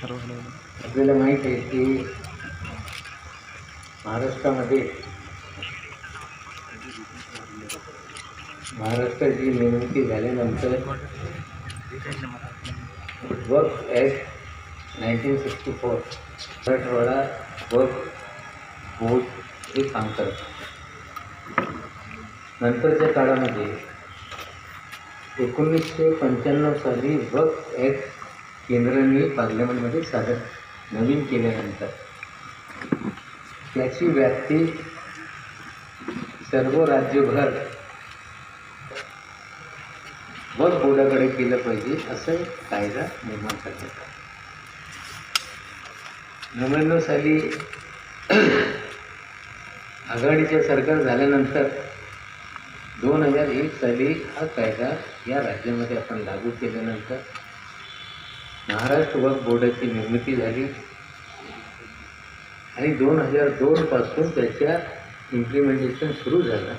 आपल्याला माहीत आहे की महाराष्ट्राची निर्मिती झाल्यानंतर वर्क ॲक्ट 1964 मराठवाडा वर्क बोर्ड हे काम करतात. नंतरच्या काळामध्ये 1995 साली वर्क ॲक्ट केंद्राने पार्लमेंटमध्ये सादर नवीन केल्यानंतर त्याची व्याप्ती सर्व राज्यभर वर्क बोर्डाकडे केलं पाहिजे असं कायदा निर्माण करण्यात आला. 99 साली आघाडीचे सरकार झाल्यानंतर 2001 साली हा कायदा या राज्यामध्ये आपण लागू केल्यानंतर महाराष्ट्र वर्क बोर्डाची निर्मिती झाली आणि 2002 पासून त्याच्या इम्प्लिमेंटेशन सुरू झालं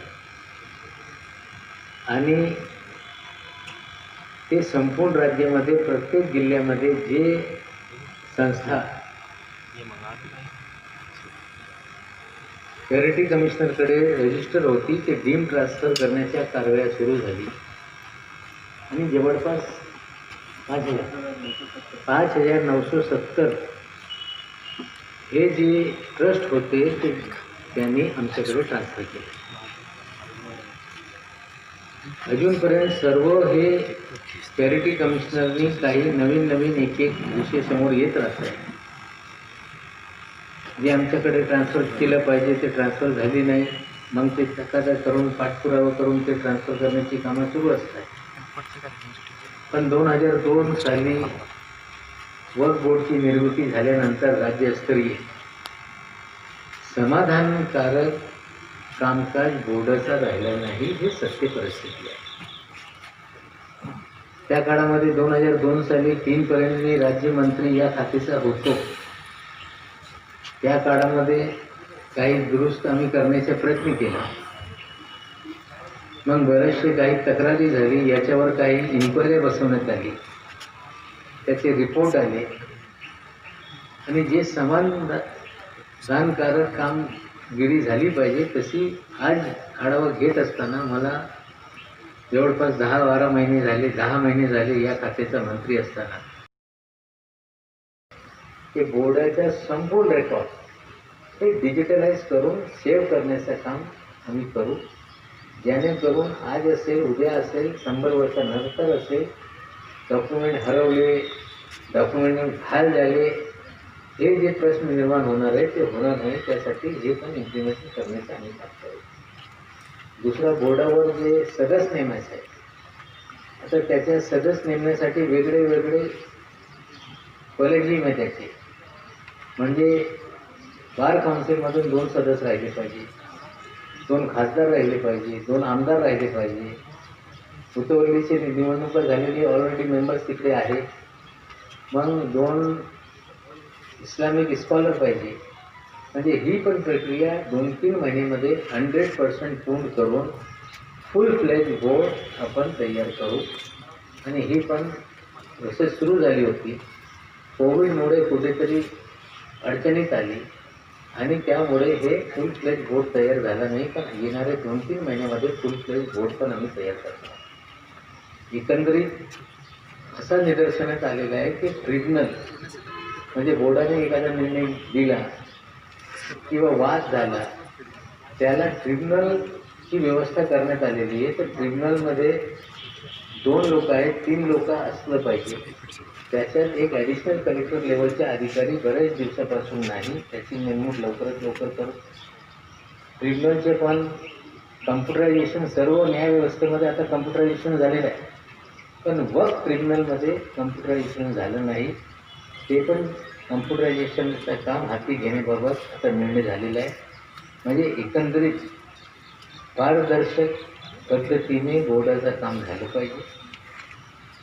आणि ते संपूर्ण राज्यामध्ये प्रत्येक जिल्ह्यामध्ये जे संस्था चॅरिटी कमिशनरकडे रजिस्टर होती ते डीम ट्रान्सफर करण्याच्या कारवाया सुरू झाली आणि जवळपास 5,970 हे जे ट्रस्ट होते ते त्यांनी आमच्याकडे ट्रान्सफर केले. अजूनपर्यंत सर्व हे चॅरिटी कमिशनरनी काही नवीन एक विषय समोर येत राहतात. जे आमच्याकडे ट्रान्सफर केलं पाहिजे ते ट्रान्सफर झाली नाही, मग ते तक्रार करून पाठपुरावा करून ते ट्रान्सफर करण्याची कामं सुरू असतात. पण 2002 साली वर्क बोर्डची निर्मिती झाल्यानंतर राज्यस्तरीय समाधानकारक कामकाज बोर्डाचा राहिला नाही, हे सत्य परिस्थिती आहे. त्या काळामध्ये 2002 साली 3 पर्यंत मी राज्यमंत्री या खात्याचा होतो. त्या काळामध्ये काही दुरुस्त आम्ही करण्याचा प्रयत्न केला. मग बरेचसे काही तक्रारी झाली, याच्यावर काही इन्क्वायरी बसवण्यात आली, त्याचे रिपोर्ट आले आणि जे समाधानकारक कामगिरी झाली पाहिजे तशी आज आढावा घेत असताना मला जवळपास 10 महिने झाले या खात्याचा मंत्री असताना ते बोर्डाच्या संपूर्ण रेकॉर्ड हे डिजिटलाइज करून सेव्ह करण्याचं काम आम्ही करू, जेणेकरून आज असेल, उद्या असेल, 100 वर्षानंतर असेल, डॉक्युमेंट हरवले, डॉक्युमेंट घाल झाले, हे जे प्रश्न निर्माण होणार आहे ते होणार नाही. त्यासाठी हे पण इम्प्लिमेंट करण्याचं आम्ही काम करू. दुसरा, बोर्डावर जे सदस्य नेमायचे आहे, आता त्याच्या सदस्य नेमण्यासाठी वेगळे कॉलेजियम आहे त्याचे. म्हणजे बार काउन्सिलमधून 2 सदस्य राहिले पाहिजे, 2 खासदार राहिले पाहिजे, 2 आमदार राहिले पाहिजे. उतवलीची निवडणुका झालेली ऑलरेडी मेंबर्स तिकडे आहेत. मग 2 इस्लामिक स्कॉलर पाहिजे. म्हणजे ही पण प्रक्रिया 2-3 महिन्यामध्ये 100% पूर्ण करून फुल फ्लेज बोर्ड आपण तयार करू. आणि ही पण प्रोसेस सुरू झाली होती. कोविडमुळे कुठेतरी अडचणीत आली आणि त्यामुळे हे फुल फ्लेज बोर्ड तयार झाला नाही. पण येणाऱ्या 2-3 महिन्यामध्ये फुल फ्लेज बोर्ड पण आम्ही तयार करतो. एकंदरीत असा निदर्शनात आलेला आहे की ट्रिब्युनल म्हणजे बोर्डाने एखादा निर्णय दिला किंवा वाद झाला, त्याला ट्रिब्युनलची व्यवस्था करण्यात आलेली आहे. तर ट्रिब्युनलमध्ये 2 लोक आहेत, 3 लोक असलं पाहिजे. त्याच्यात एक ॲडिशनल कलेक्टर लेवलचे अधिकारी बरेच दिवसापासून नाही, त्याची नेमणूक लवकरात लवकर करू. ट्रिब्युनलचे पण कम्प्युटरायझेशन, सर्व न्यायव्यवस्थेमध्ये आता कम्प्युटरायझेशन झालेलं आहे, पण वर्क ट्रिब्युनलमध्ये कम्प्युटरायझेशन झालं नाही. ते पण कम्प्युटरायझेशनचं काम हाती घेण्याबाबत आता निर्णय झालेला आहे. म्हणजे एकंदरीत पारदर्शक पद्धतीने बोर्डाचं काम झालं पाहिजे.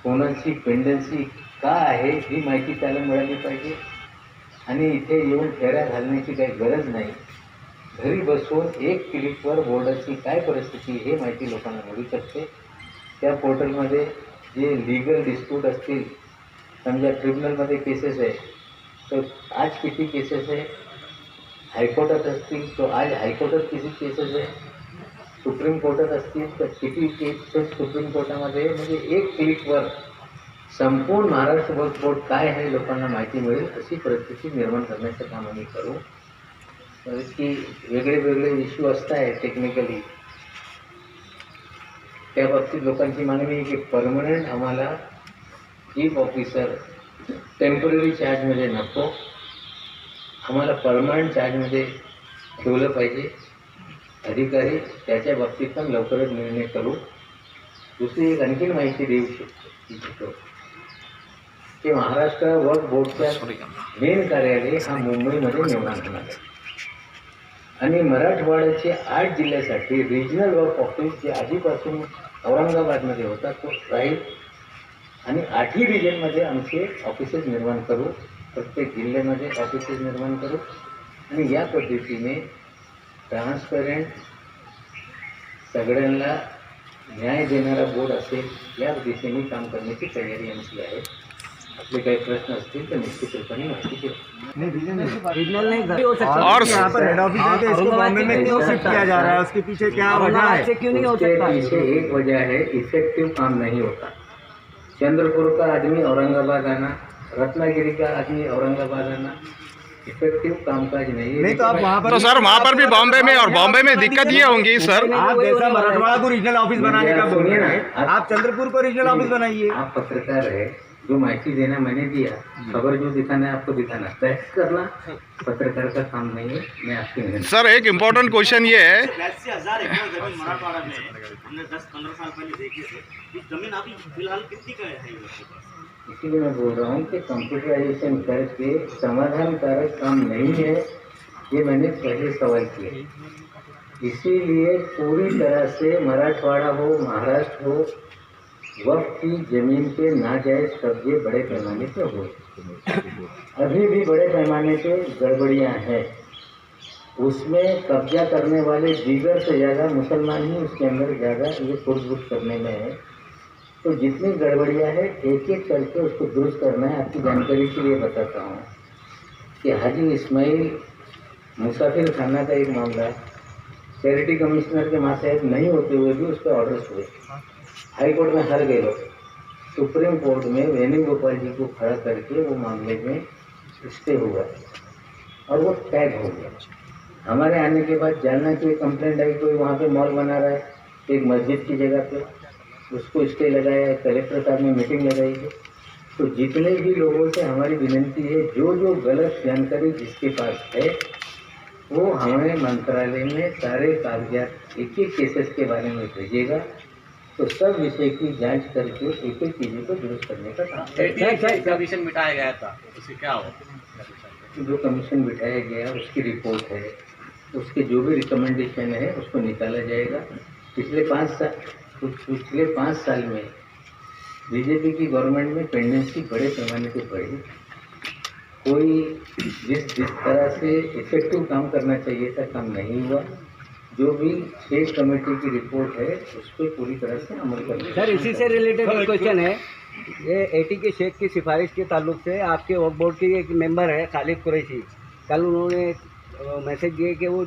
कोणाची पेंडन्सी का आहे ही माहिती त्याला मिळाली पाहिजे आणि इथे येऊन फेऱ्या घालण्याची काही गरज नाही. घरी बसून 1 क्लिकवर बोर्डाची काय परिस्थिती हे माहिती लोकांना मिळू शकते. त्या पोर्टलमध्ये जे लिगल डिस्प्यूट असतील, समजा ट्रिब्युनलमध्ये केसेस आहे, तर आज किती केसेस आहे, हायकोर्टात असतील तो आज हायकोर्टात किती केसेस आहे, सुप्रीम कोर्टात असतील तर किती केसेस सुप्रीम कोर्टामध्ये, म्हणजे एक क्लिकवर संपूर्ण महाराष्ट्र वक्फ बोर्ड काय आहे लोकांना माहिती मिळेल अशी परिस्थिती निर्माण करण्याचं काम आम्ही करू. की वेगळे वेगळे इश्यू असत आहे टेक्निकली, त्या बाबतीत लोकांची मागणी आहे की परमनंट आम्हाला चीफ ऑफिसर टेम्पररी चार्जमध्ये नको, आम्हाला परमनंट चार्जमध्ये ठेवलं पाहिजे अधिकारी, त्याच्या बाबतीत पण लवकरच निर्णय करू. दुसरी एक आणखीन माहिती देऊ शकतो की महाराष्ट्र वक्फ बोर्डच्या मेन कार्यालय हा मुंबईमध्ये निर्माण होणार आहे आणि मराठवाड्याचे 8 जिल्ह्यासाठी रिजनल वक्फ ऑफिस जे आधीपासून औरंगाबादमध्ये होता तो राहील आणि 8ही रिजनमध्ये आमचे ऑफिसेस निर्माण करू, प्रत्येक जिल्ह्यामध्ये ऑफिसेस निर्माण करू आणि या पद्धतीने ट्रान्सपरंट सगळ्यांना न्याय देणारा बोर्ड असेल या दिशेने काम करण्याची तयारी आमची आहे. आपले काही प्रश्न असतील तर निश्चित रूपाने माहिती देऊ. रीजनल नहीं हो सकता और यहाँ पर हेड ऑफिस है तो इसको बॉम्बे में क्यों शिफ्ट किया जा रहा है, उसके पीछे क्या वजह है? क्यों नहीं हो सकता? पीछे एक वजह है, इफेक्टिव काम नहीं होता. चंद्रपुर का आदमी औरंगाबाद आना, रत्नागिरी का आदमी औरंगाबाद आना, इफेक्टिव कामकाज नहीं है. नहीं तो आप वहाँ पर तो सर वहाँ पर भी बॉम्बे में, और बॉम्बे में दिक्कत ये होंगी सर, आप जैसा मराठवाड़ा को रीजनल ऑफिस बनाने का बोल सुनिए रहे ना, हैं, आप चंद्रपुर को रीजनल ऑफिस बनाइए. आप पत्रकार है, जो माहिती देना मैंने दिया, खबर जो दिखाना है आपको दिखाना, बहस करना पत्रकार का काम नहीं है. मैं आपकी मेहनत. सर एक इम्पोर्टेंट क्वेश्चन ये है, 10,000 एकड़ जमीन मराठवाड़ा में हमने 10-15 साल पहले देखी थे. ये जमीन अभी फिलहाल कितनी का है ये लोगों के पास? इसीलिए मैं बोल रहा हूँ कि कंप्यूटराइजेशन करके समाधानकारक काम नहीं है, ये मैंने पहले सवाल किया. इसीलिए पूरी तरह से मराठवाड़ा हो, महाराष्ट्र हो, वक्फ की जमीन के नाजायज कब्जे बड़े पैमाने पे हुए. अभी भी बड़े पैमाने पे गड़बड़ियाँ हैं. उसमें कब्जा करने वाले दीगर से ज़्यादा मुसलमान ही उसके अंदर ज़्यादा ये खुरबुद करने में है. तो जितनी गड़बड़ियाँ है एक एक करके उसको दुरुस्त करना है. आपकी जानकारी के लिए बताता हूँ कि हाजी इस्माइल मुसाफिर खाना का एक मामला चैरिटी कमिश्नर के मातहत नहीं होते हुए भी उस पर ऑर्डर्स हुए, हाई कोर्ट में हार गए लोग. सुप्रीम कोर्ट में वेणुगोपाल जी को खड़ा करके वो मामले में स्टे हुआ और वो टैग हो गया. हमारे आने के बाद जालना की एक कंप्लेंट आई, कोई वहाँ पे मॉल बना रहा है एक मस्जिद की जगह पे, उसको स्टे लगाया, कलेक्टर साहब ने मीटिंग लगाई है. तो जितने भी लोगों से हमारी विनती है, जो जो गलत जानकारी जिसके पास है वो हमें मंत्रालय में सारे कागजात एक एक केसेस के बारे में भेजेगा, तो सब विषय की जांच करके एक एक चीज़ों को दुरुस्त करने का काम करें. कमीशन मिटाया गया था, उससे क्या हो? जो कमीशन बिठाया गया उसकी रिपोर्ट है, उसके जो भी रिकमेंडेशन है उसको निकाला जाएगा. पिछले 5 साल में बीजेपी की गवर्नमेंट में पेंडेंसी बड़े पैमाने पर बढ़ी. कोई जिस तरह से इफेक्टिव काम करना चाहिए था काम नहीं हुआ. जो भी स्टेट कमेटी की रिपोर्ट है उस पर पूरी तरह से अमल करना. सर इसी से रिलेटेड एक क्वेश्चन है, ये एटी के शेख की सिफारिश के ताल्लुक से आपके वक्फ बोर्ड के एक मेंबर है खालिद कुरैशी, कल उन्होंने मैसेज दिए कि वो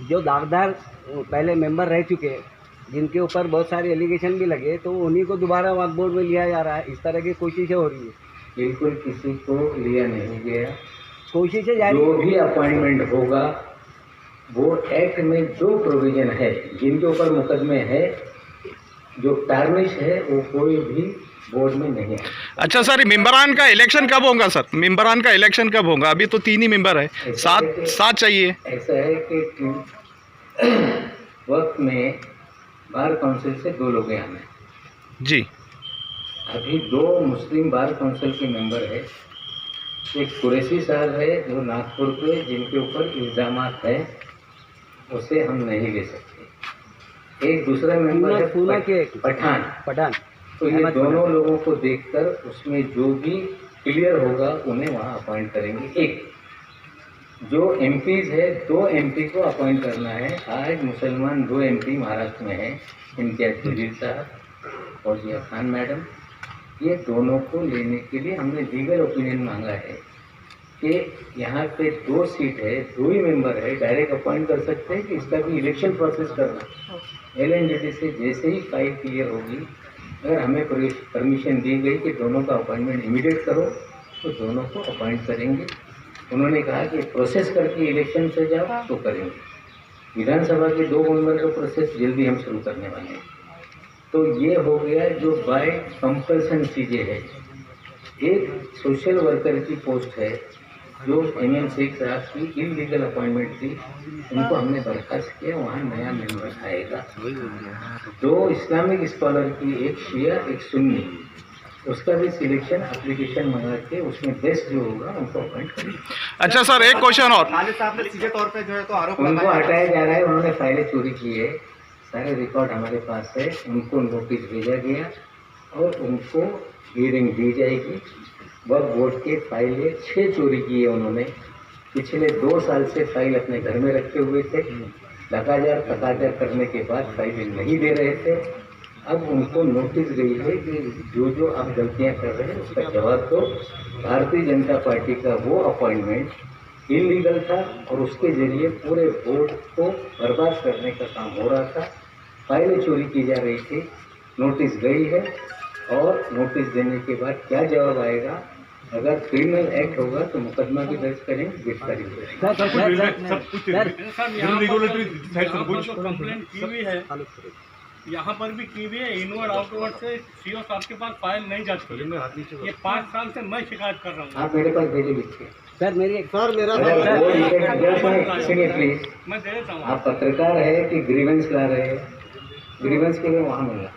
जो दागदार पहले मेंबर रह चुके हैं जिनके ऊपर बहुत सारे एलिगेशन भी लगे, तो उन्हीं को दोबारा वक्फ बोर्ड में लिया जा रहा है. इस तरह की कोशिशें हो रही है. बिल्कुल किसी को लिया नहीं गया. कोशिशें जारी. जो भी अपॉइंटमेंट होगा वो एक्ट में जो प्रोविजन है, जिनके ऊपर मुकदमे है, जो टार्निश है, वो कोई भी बोर्ड में नहीं है. अच्छा सर मेंबरान का इलेक्शन कब होगा सर, मेंबरान का इलेक्शन कब होगा? अभी तो 3 ही मेंबर है, 7 चाहिए. ऐसा है कि वक्त में बार काउंसिल से 2 लोग हैं हमें जी. अभी 2 मुस्लिम बार काउंसिल के मेंबर है. एक कुरैशी साहब है जो नागपुर के, जिनके ऊपर इल्ज़ामात है, उसे हम नहीं ले सकते. एक दूसरा मेंबर है पठान. तो ये दोनों लोगों को देखकर उसमें जो भी क्लियर होगा उन्हें वहाँ अपॉइंट करेंगे. एक जो एमपीज है, 2 एमपी को अपॉइंट करना है. आज मुसलमान 2 एमपी महाराष्ट्र में हैं, इम्तियाज जलील साहब और जिया खान मैडम. ये दोनों को लेने के लिए हमने लीगल ओपिनियन मांगा है कि यहाँ पे 2 सीट है, 2 ही मेंबर है, डायरेक्ट अपॉइंट कर सकते हैं कि इसका भी इलेक्शन प्रोसेस करना। LNJT से जैसे ही फाइल क्लियर होगी, अगर हमें परमिशन दी गई कि दोनों का अपॉइंटमेंट इमीडिएट करो तो दोनों को अपॉइंट करेंगे। उन्होंने कहा कि प्रोसेस करके इलेक्शन से जाओ तो करेंगे। विधानसभा के 2 मेंबर का प्रोसेस जल्दी हम शुरू करने वाले हैं। तो ये हो गया जो बाय कंपल्सन चीज़ें है। एक सोशल वर्कर की पोस्ट है जो MM शेख साहब की इलीगल अपॉइंटमेंट थी, उनको हमने बर्खास्त किया, वहाँ नया मेंबर आएगा। 2 इस्लामिक स्कॉलर की, एक शिया एक सुन्नी, उसका भी सिलेक्शन एप्लीकेशन मंगा के उसमें बेस्ट जो होगा उनको अपॉइंट करेंगे। अच्छा सर, एक क्वेश्चन और। खालिद साहब ने सीधे तौर पे जो है तो आरोप उनको लगाया हटाया जा रहा है, उन्होंने फाइलें चोरी की है, सारे रिकॉर्ड हमारे पास है, उनको नोटिस भेजा गया और उनको हियरिंग दी जाएगी। वक्फ बोर्ड के फाइलें 6 चोरी की है उन्होंने, पिछले 2 साल से फाइल अपने घर में रखे हुए थे, लगातार तकाजा करने के बाद फाइलें नहीं दे रहे थे। अब उनको नोटिस गई है कि जो जो आप गलतियां कर रहे हैं उसका जवाब दो। भारतीय जनता पार्टी का वो अपॉइंटमेंट इलीगल था और उसके जरिए पूरे बोर्ड को बर्बाद करने का काम हो रहा था। फाइलें चोरी की जा रही थी, नोटिस गई है और नोटिस देने के बाद क्या जवाब आएगा, अगर क्रिमिनल एक्ट होगा तो मुकदमा भी दर्ज करेंगे, गिरफ्तारी कंप्लेंट की हुई है, यहाँ पर भी की हुई है। इनवर्ड आउटवर्ड से सीओ साहब के पास फाइल नहीं जाती। ये 5 साल से मैं शिकायत कर रहा हूँ। आप मेरे पास भेजे लिखिए। सर मेरी सुनिए प्लीज, मैं दे देता हूँ। आप पत्रकार है कि ग्रीवेंस ला रहे हैं? ग्रीवेंस के लिए वहाँ मिला,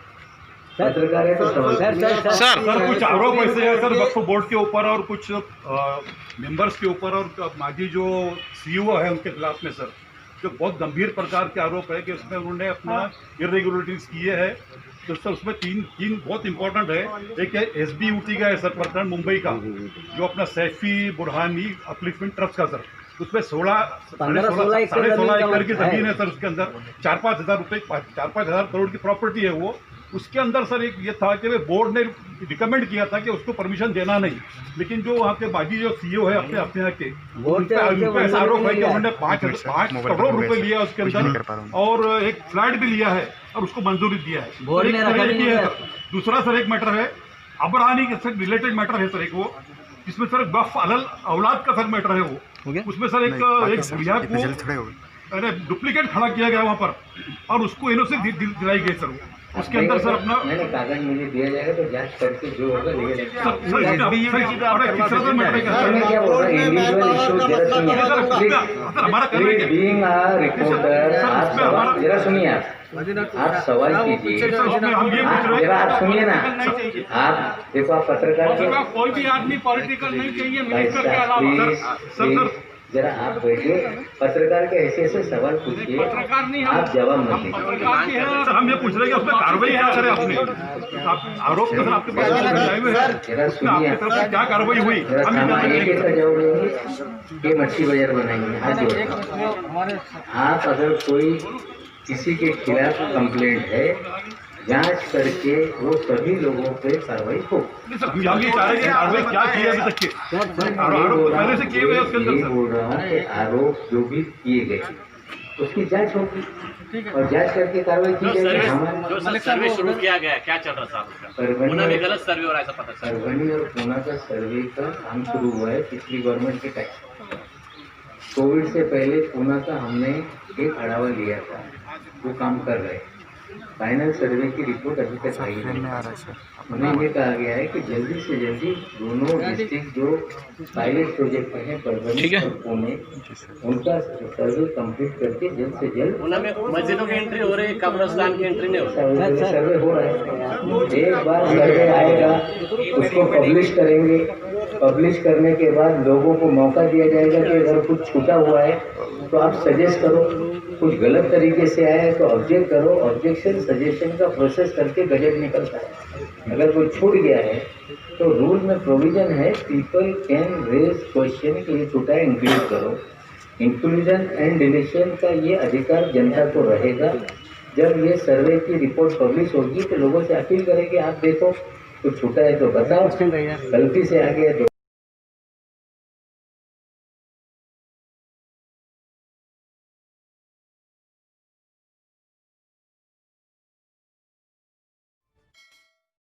पत्रकार है तो सवाल। सर सर कुछ आरोप ऐसे हैं सर वक्फ बोर्ड के ऊपर और कुछ मेंबर्स के ऊपर और माजी जो सीईओ है उनके खिलाफ में सर जो बहुत गंभीर प्रकार के आरोप है कि उसमें उन्होंने अपना इरेगुलरिटीज किए हैं। तो सर उसमें तीन बहुत इंपॉर्टेंट है। एक है SBUT का है सर प्रकरण मुंबई का, जो अपना सैफी बुरहानी अपलिफ्टमेंट ट्रस्ट का सर, उसमें 16.5 एकड़ की जमीन है सर, उसके अंदर 4-5 हज़ार रुपये 4-5 हज़ार करोड़ की प्रॉपर्टी है वो। उसके अंदर सर एक ये था कि बोर्ड ने रिकमेंड किया था कि उसको परमिशन देना नहीं, लेकिन जो वहाँ के बाकी जो सीईओ है अपने यहाँ के, उनका ऐसा आरोप है कि उन्होंने 5 करोड़ रुपए लिया उसके अंदर और एक फ्लैट भी लिया है और उसको मंजूरी दिया है। दूसरा सर एक मैटर है अबरानी के सर रिलेटेड मैटर है सर, एक वो जिसमें सर वक्फ अलल औलाद का सर मैटर है वो, उसमें सर एक सरिया को डुप्लीकेट खड़ा किया गया वहाँ पर और उसको एनओसी दिलाई गई सर। उसके अंदर सर अपना मैंने कागज मुझे दिया जाएगा तो जांच करके जो होगा लीगल बीइंग अ रिपोर्टर, जरा सुनिए, आप सवाल कीजिए, जरा आप सुनिए ना, आप देखो आप पत्रकार के कोई भी आदमी पॉलिटिकल नहीं चाहिए मिनिस्टर के अलावा। जरा आप बैठिए, पत्रकार के हैसियत से सवाल पूछिए, आप जवाब मत दीजिए। सर हम ये पूछ रहे हैं कि उसमें कार्रवाई क्या करें आपने, आरोप तो सर आपके पास जरा सुनिए, क्या कार्रवाई हुई? एक का जवाब देंगे कि मच्छी बाजार बनाएंगे। हाथ जोड़िए, आप अगर कोई किसी के खिलाफ कंप्लेंट है, जांच करके वो सभी लोगों पे कार्रवाई हो। आरोप जो भी किए गए उसकी जांच होगी और जांच करके कार्रवाई की जाएगी। जो सर्वे शुरू किया गया क्या चल रहा था उसका? पुणे में गलत सर्वे हो रहा है ऐसा पता चला। परभणी और पूना का सर्वे का काम शुरू हुआ है पिछली गवर्नमेंट के टाइम। कोविड से पहले पूना का हमने एक बढ़ावा लिया था, वो काम कर रहे हैं। फाइनल सर्वे की रिपोर्ट अभी तक आई नहीं। उन्हें ये कहा गया है कि जल्दी से जल्दी दोनों डिस्ट्रिक्ट जो पायलट प्रोजेक्ट हैं परभणी और पुणे, उनका सर्वे कंप्लीट करके जल्द से जल्द उनमें मस्जिदों की एंट्री हो रही है, कब्रिस्तान की एंट्री नहीं हो रही। सर्वे हो रहा है। एक बार सर्वे आएगा उसको पब्लिश करेंगे, पब्लिश करने के बाद लोगों को मौका दिया जाएगा कि अगर कुछ छूटा हुआ है तो आप सजेस्ट करो, कुछ गलत तरीके से आया है तो ऑब्जेक्ट करो। ऑब्जेक्शन सजेशन का प्रोसेस करके गजट निकलता है। अगर कोई छूट गया है तो रूल में प्रोविजन है, पीपल कैन रेज क्वेश्चन कि ये छूटा है, इंक्लूड करो। इंक्लूजन एंड डिलीशन का ये अधिकार जनता को रहेगा। जब ये सर्वे की रिपोर्ट पब्लिश होगी तो लोगों से अपील करें कि आप देखो कुछ छूटा है तो बताओ, क्वेश्चन रह गया गलती से आ गया तो